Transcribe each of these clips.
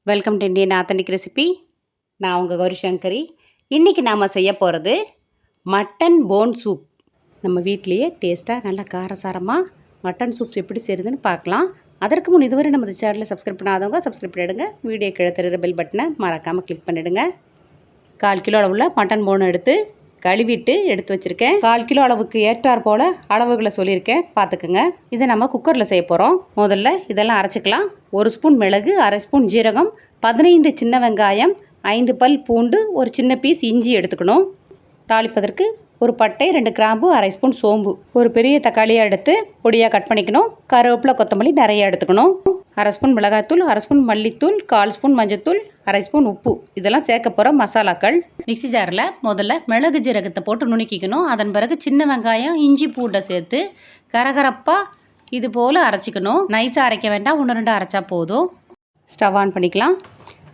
Welcome to Indian authentic recipe. நான் உங்கள் கௌரி சங்கரி. இன்றைக்கி நாம் செய்ய போகிறது மட்டன் போன் சூப். நம்ம வீட்லேயே டேஸ்ட்டாக நல்லா காரசாரமாக மட்டன் சூப் எப்படி செய்கிறதுன்னு பார்க்கலாம். அதற்கு முன் இதுவரை நம்ம சேனலை சப்ஸ்கிரைப் பண்ணாதவங்க சப்ஸ்கிரைப் பண்ணிவிடுங்க. வீடியோ கீழே தெரிகிற பெல் பட்டனை மறக்காமல் கிளிக் பண்ணிவிடுங்க. 1/4 கிலோ அளவுள்ள மட்டன் போன் எடுத்து கழுவிட்டு எடுத்து வச்சுருக்கேன். 1/4 கிலோ அளவுக்கு ஏற்றார் போல் அளவுகளை சொல்லியிருக்கேன், பார்த்துக்குங்க. இதை நம்ம குக்கரில் செய்ய போகிறோம். முதல்ல இதெல்லாம் அரைச்சிக்கலாம். 1 ஸ்பூன் மிளகு, 1/2 ஸ்பூன் ஜீரகம், 15 சின்ன வெங்காயம், 5 பல் பூண்டு, ஒரு சின்ன பீஸ் இஞ்சி எடுத்துக்கணும். தாளிப்பதற்கு ஒரு பட்டை, 2 கிராம்பு, 1/2 ஸ்பூன் சோம்பு, ஒரு பெரிய தக்காளியாக எடுத்து பொடியாக கட் பண்ணிக்கணும். கருவேப்பிலை, கொத்தமல்லி நிறைய எடுத்துக்கணும். 1/2 ஸ்பூன் மிளகாய்த்தூள், 1/2 ஸ்பூன் மல்லித்தூள், 1/4 ஸ்பூன் மஞ்சத்தூள், 1/2 ஸ்பூன் உப்பு. இதெல்லாம் சேர்க்க போகிற மசாலாக்கள். மிக்சி ஜாரில் முதல்ல மிளகு ஜீரகத்தை போட்டு நுணுக்கிக்கணும். அதன் பிறகு சின்ன வெங்காயம், இஞ்சி பூண்டை சேர்த்து கரகரப்பாக இது போல் அரைச்சிக்கணும். நைஸாக அரைக்க வேண்டாம், 1-2 அரைச்சா போதும். ஸ்டவ் ஆன் பண்ணிக்கலாம்.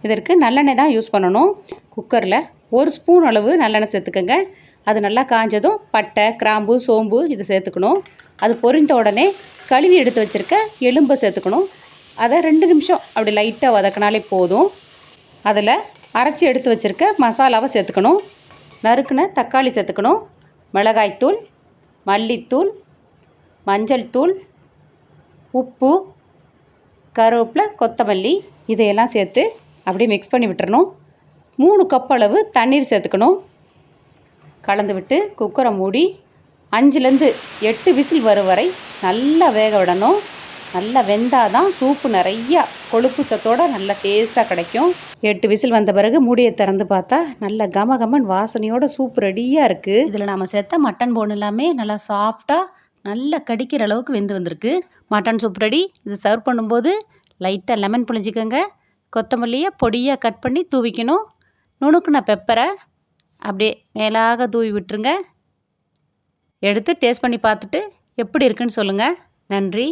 இதற்கு நல்லெண்ணெய் தான் யூஸ் பண்ணணும். குக்கரில் 1 ஸ்பூன் அளவு நல்லெண்ணெய் சேர்த்துக்கோங்க. அது நல்லா காஞ்சதும் பட்டை, கிராம்பு, சோம்பு இது சேர்த்துக்கணும். அது பொரிந்த உடனே கழுவி எடுத்து வச்சுருக்க எலும்பை சேர்த்துக்கணும். அதை 2 நிமிஷம் அப்படி லைட்டாக வதக்கினாலே போதும். அதில் அரைச்சி எடுத்து வச்சுருக்க மசாலாவை சேர்த்துக்கணும். நறுக்குன தக்காளி சேர்த்துக்கணும். மிளகாய்த்தூள், மல்லித்தூள், மஞ்சள் தூள், உப்பு, கருவேப்பிலை, கொத்தமல்லி இதையெல்லாம் சேர்த்து அப்படியே மிக்ஸ் பண்ணி விட்டுறணும். 3 கப் அளவு தண்ணீர் சேர்த்துக்கணும். கலந்து விட்டு குக்கரை மூடி 5லேருந்து 8 விசில் வரும் வரை நல்லா வேக விடணும். நல்லா வெந்தால் தான் சூப்பு நிறையா கொழுப்பு சத்தோடு நல்லா டேஸ்ட்டாக கிடைக்கும். 8 விசில் வந்த பிறகு மூடியை திறந்து பார்த்தா நல்ல கமகமன் வாசனையோட சூப் ரெடியாக இருக்குது. இதில் நாம் சேர்த்த மட்டன் போன் எல்லாமே நல்லா சாஃப்டாக நல்லா கடிக்கிற அளவுக்கு வெந்து வந்திருக்கு. Mutton soup ready. இது சர்வ் பண்ணும்போது லைட்டாக லெமன் புழிஞ்சிக்கோங்க. கொத்தமல்லியை பொடியாக கட் பண்ணி தூவிக்கணும். நுணுக்குன பெப்பரை அப்படியே மேலாக தூவி விட்டுருங்க. எடுத்து டேஸ்ட் பண்ணி பார்த்துட்டு எப்படி இருக்குன்னு சொல்லுங்கள். நன்றி.